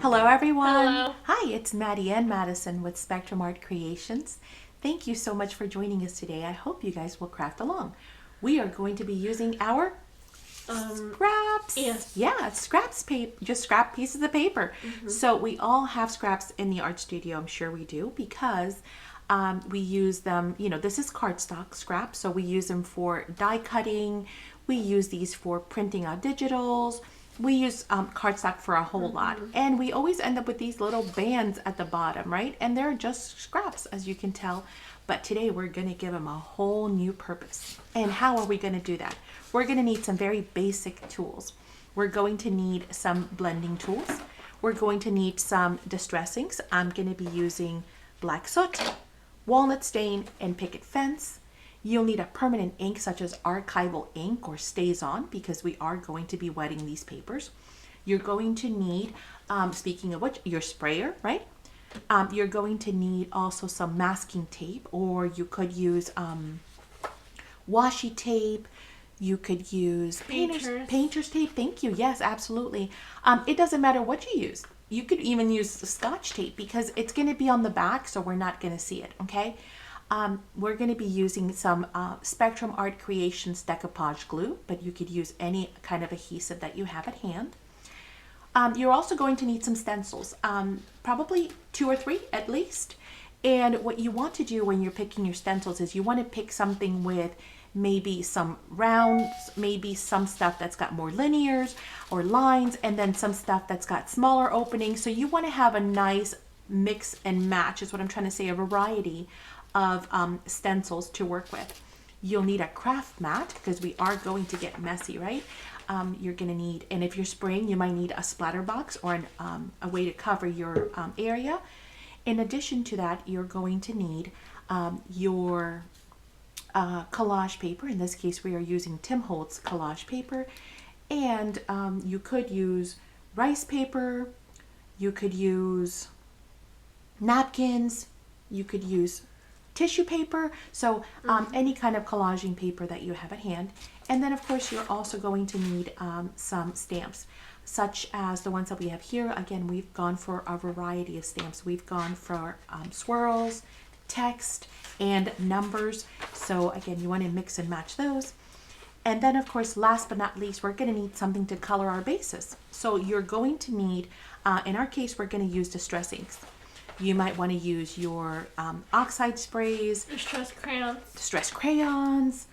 Hello everyone. Hello. Hi, it's Madi Madison with Spectrum Art Creations. Thank you so much for joining us today. I hope you guys will craft along. We are going to be using our scraps. Yes. Yeah, scraps paper, just scrap pieces of paper. So we all have scraps in the art studio. I'm sure we do because we use them. This is cardstock scraps, so we use them for die cutting. We use these for printing out digitals. We use cardstock for a whole lot, and we always end up with these little bands at the bottom, right? And they're just scraps, as you can tell. But today we're going to give them a whole new purpose. And how are we going to do that? We're going to need some very basic tools. We're going to need some blending tools. We're going to need some distressings. I'm going to be using black soot, walnut stain, and picket fence. You'll need a permanent ink such as archival ink or StazOn because we are going to be wetting these papers. You're going to need, speaking of which, your sprayer, right? You're going to need also some masking tape, or you could use washi tape. You could use painter's tape. Thank you. Yes, absolutely. It doesn't matter what you use. You could even use Scotch tape because it's going to be on the back, so we're not going to see it, okay? We're going to be using some Spectrum Art Creations decoupage glue, but you could use any kind of adhesive that you have at hand. You're also going to need some stencils, probably 2 or 3 at least. And what you want to do when you're picking your stencils is you want to pick something with maybe some rounds, maybe some stuff that's got more linears or lines, and then some stuff that's got smaller openings. So you want to have a nice mix and match, is what I'm trying to say, a variety of stencils to work with. You'll need a craft mat because we are going to get messy, right? You're going to need, and if you're spraying, you might need a splatter box or a way to cover your area. In addition to that, you're going to need your collage paper. In this case, we are using Tim Holtz collage paper. And you could use rice paper, you could use napkins, you could use tissue paper, so any kind of collaging paper that you have at hand. And then of course you're also going to need some stamps, such as the ones that we have here. Again, we've gone for a variety of stamps. We've gone for swirls, text, and numbers. So again, you want to mix and match those. And then of course, last but not least, we're going to need something to color our bases. So you're going to need, in our case, we're going to use distress inks. You might want to use your oxide sprays, distress crayons,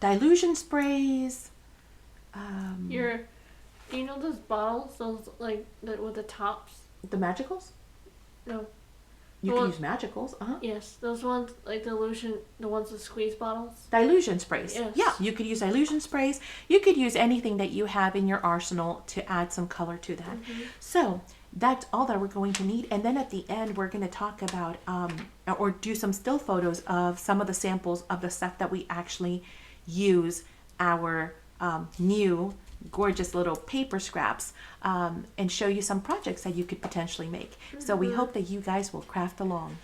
dilution sprays. Do you know those bottles, those with the tops? The magicals? No. You can use magicals. Yes, those ones, like the ones with squeeze bottles. Dilution sprays. Yes. Yeah, you could use dilution sprays. You could use anything that you have in your arsenal to add some color to that. So that's all that we're going to need. And then at the end, we're going to talk about or do some still photos of some of the samples of the stuff that we actually use our new gorgeous little paper scraps and show you some projects that you could potentially make. So we hope that you guys will craft along.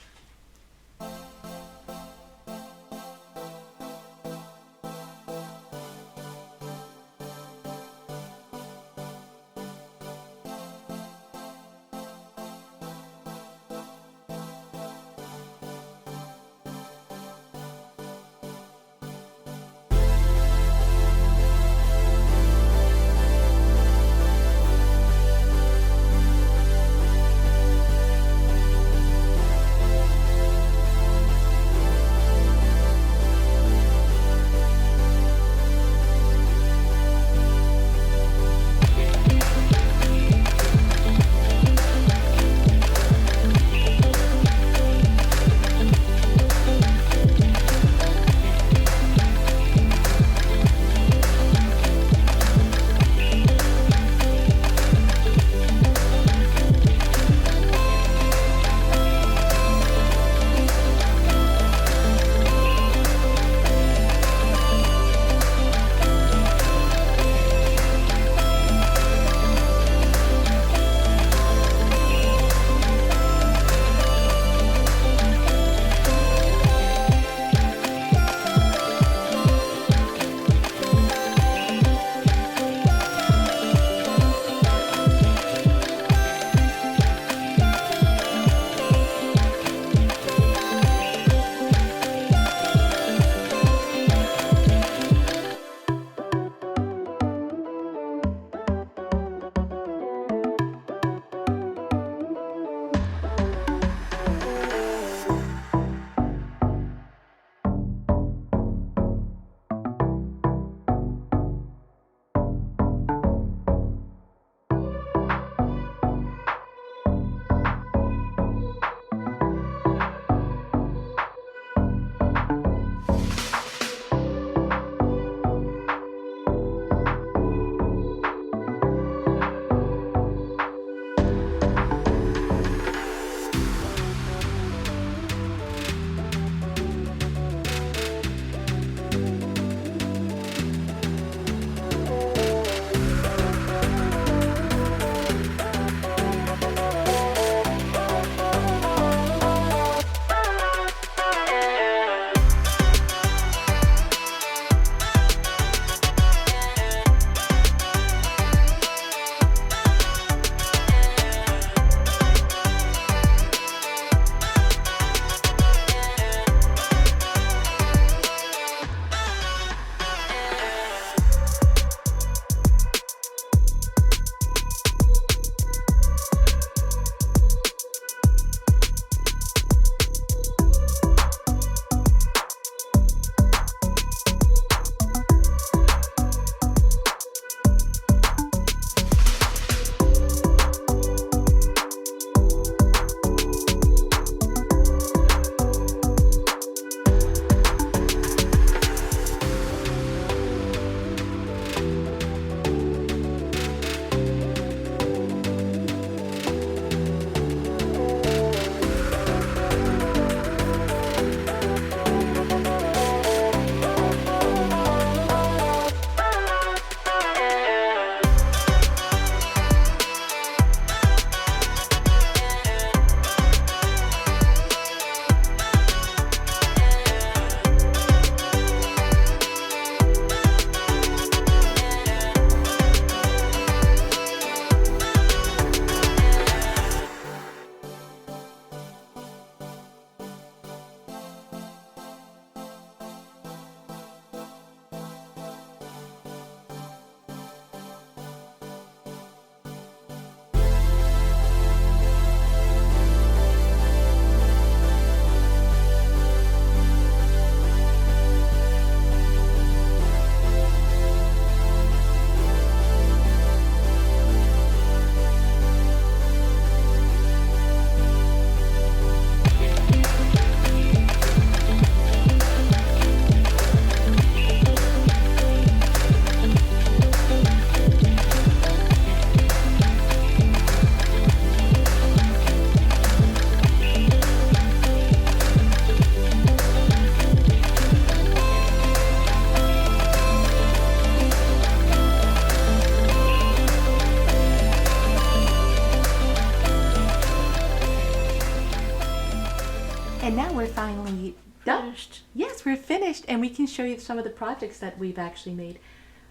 finished, and we can show you some of the projects that we've actually made.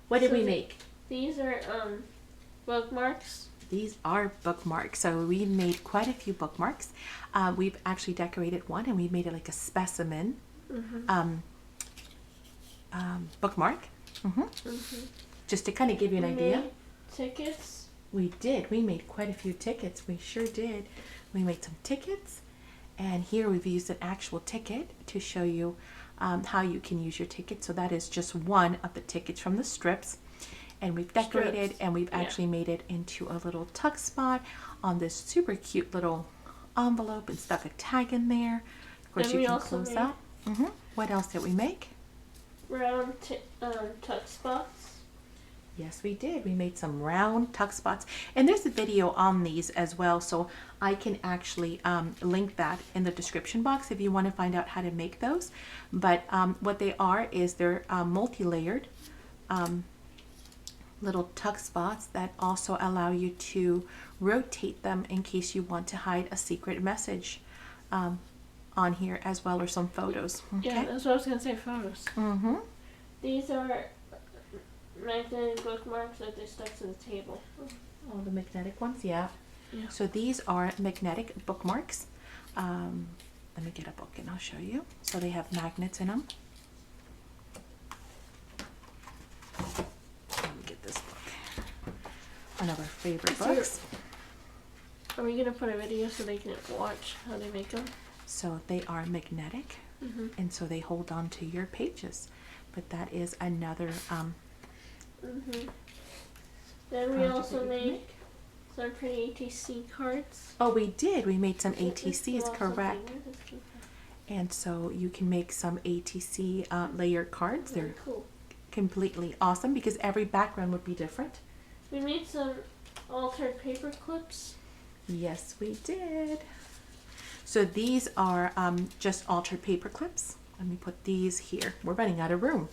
What did we make? These are bookmarks. These are bookmarks. So we made quite a few bookmarks. We've actually decorated one, and we made it like a specimen bookmark. Just to kind of give you an idea. Made tickets. We did. We made quite a few tickets. We sure did. We made some tickets, and here we've used an actual ticket to show you how you can use your ticket. So that is just one of the tickets from the strips. And we've decorated strips. And we've actually made it into a little tuck spot on this super cute little envelope and stuck a tag in there. Of course, you can close that. What else did we make? Round tuck spots. Yes, we did. We made some round tuck spots. And there's a video on these as well, so I can actually link that in the description box if you want to find out how to make those. But what they are is they're multi-layered little tuck spots that also allow you to rotate them in case you want to hide a secret message on here as well, or some photos. Okay? Yeah, that's what I was going to say, photos. These are magnetic bookmarks that they stuck to the table. Oh, the magnetic ones, yeah. So these are magnetic bookmarks. Let me get a book and I'll show you. So they have magnets in them. Let me get this book. One of our favorite books. Are we going to put a video so they can watch how they make them? So they are magnetic, and so they hold on to your pages. But that is another Then we also made some pretty ATC cards. Oh, we did. We made some ATCs, correct. And so you can make some ATC layer cards. They're cool. Completely awesome because every background would be different. We made some altered paper clips. Yes, we did. So these are just altered paper clips. Let me put these here. We're running out of room.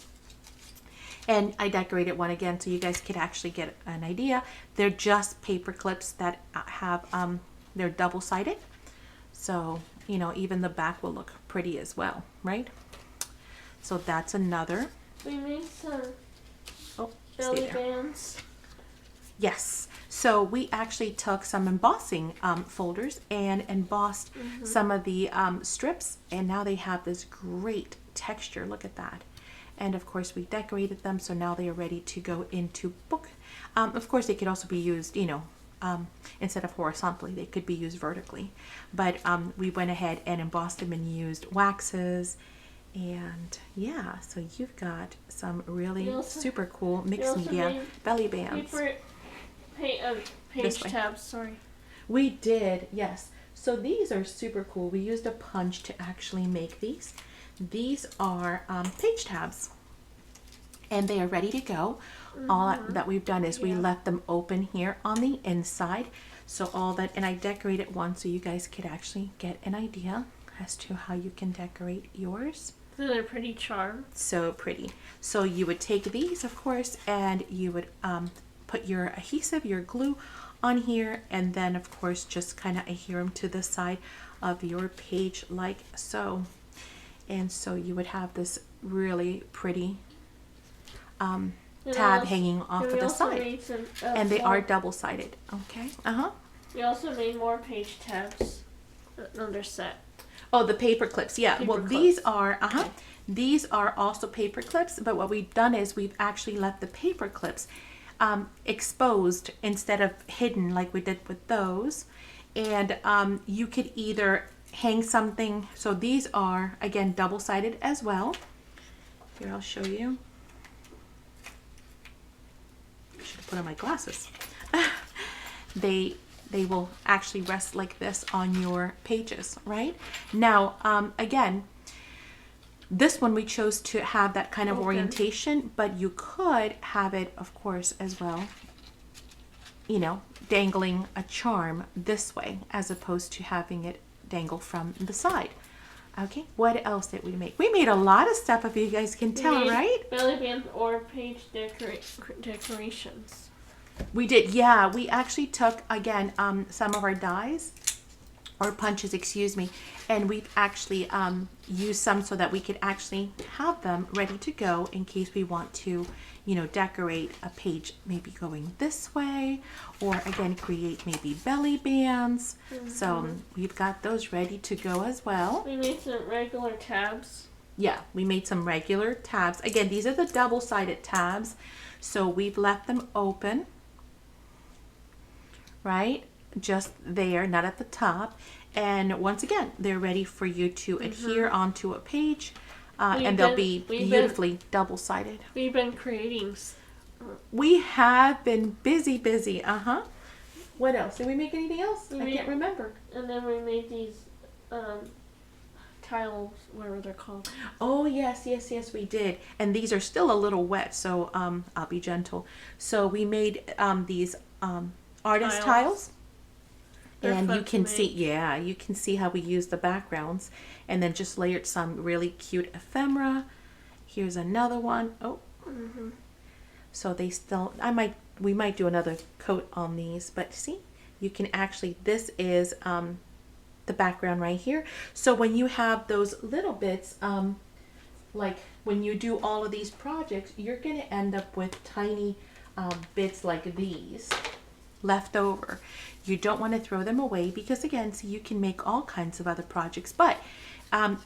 And I decorated one again so you guys could actually get an idea. They're just paper clips that have, they're double-sided. So, you know, even the back will look pretty as well, right? So that's another. We made some belly bands. Yes. So we actually took some embossing folders and embossed some of the strips, and now they have this great texture. Look at that. And of course we decorated them, so now they are ready to go into book. Of course they could also be used, you know, instead of horizontally, they could be used vertically. But we went ahead and embossed them and used waxes. And yeah, so you've got some really super cool mixed media belly bands. Page tabs, sorry. We did, yes. So these are super cool. We used a punch to actually make these. These are page tabs, and they are ready to go. All that we've done is we left them open here on the inside. So all that, and I decorated one so you guys could actually get an idea as to how you can decorate yours. They're pretty charmed. So pretty. So you would take these, of course, and you would put your adhesive, your glue on here, and then of course just kind of adhere them to the side of your page like so. And so you would have this really pretty tab hanging off of the side. And they are double-sided. Okay. We also made more page tabs. Another set. Oh, the paper clips. Yeah. Paper clips. These are these are also paper clips, but what we've done is we've actually left the paper clips exposed instead of hidden like we did with those. And you could either hang something. So these are again double-sided as well. Here, I'll show you. I should have put on my glasses. They will actually rest like this on your pages, right? Now, again, this one we chose to have that kind of orientation, but you could have it, of course, as well, you know, dangling a charm this way as opposed to having it dangle from the side. Okay, what else did we make? We made a lot of stuff, if you guys can tell, right? Belly bands or page decorations. We did, yeah. We actually took, again, some of our dies or punches, excuse me, and we've actually used some so that we could actually have them ready to go in case we want to, you know, decorate a page maybe going this way, or again create maybe belly bands. So we've got those ready to go as well. We made some regular tabs. Yeah, we made some regular tabs. Again, these are the double-sided tabs, so we've left them open, right? Just there, not at the top. And once again, they're ready for you to adhere onto a page, and they'll be beautifully double-sided. We've been creating. We have been busy. What else? Did we make anything else? I can't remember. And then we made these tiles, whatever they're called. Oh, yes, we did. And these are still a little wet, so I'll be gentle. So we made these artist tiles. And you can see, you can see how we use the backgrounds, and then just layered some really cute ephemera. Here's another one. Oh, so they still, we might do another coat on these, but see, you can actually, this is the background right here. So when you have those little bits, like when you do all of these projects, you're gonna end up with tiny bits like these left over. You don't want to throw them away because again, so you can make all kinds of other projects, but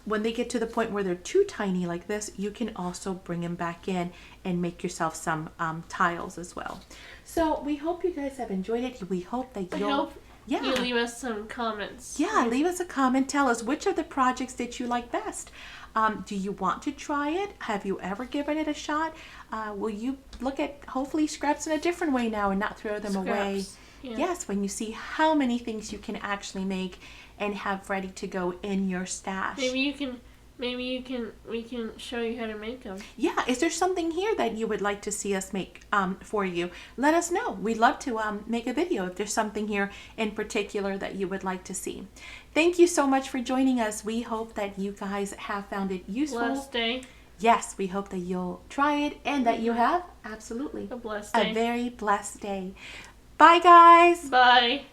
when they get to the point where they're too tiny like this, you can also bring them back in and make yourself some tiles as well. So we hope you guys have enjoyed it. We hope that you leave us some comments. Yeah, leave us a comment. Tell us which of the projects did you like best. Do you want to try it? Have you ever given it a shot? Will you look at hopefully scraps in a different way now and not throw them away? Yeah. Yes, when you see how many things you can actually make and have ready to go in your stash. We can show you how to make them. Yeah, is there something here that you would like to see us make for you? Let us know. We'd love to make a video if there's something here in particular that you would like to see. Thank you so much for joining us. We hope that you guys have found it useful. Blessed day. Yes, we hope that you'll try it and that you have absolutely a blessed day. A very blessed day. Bye, guys. Bye.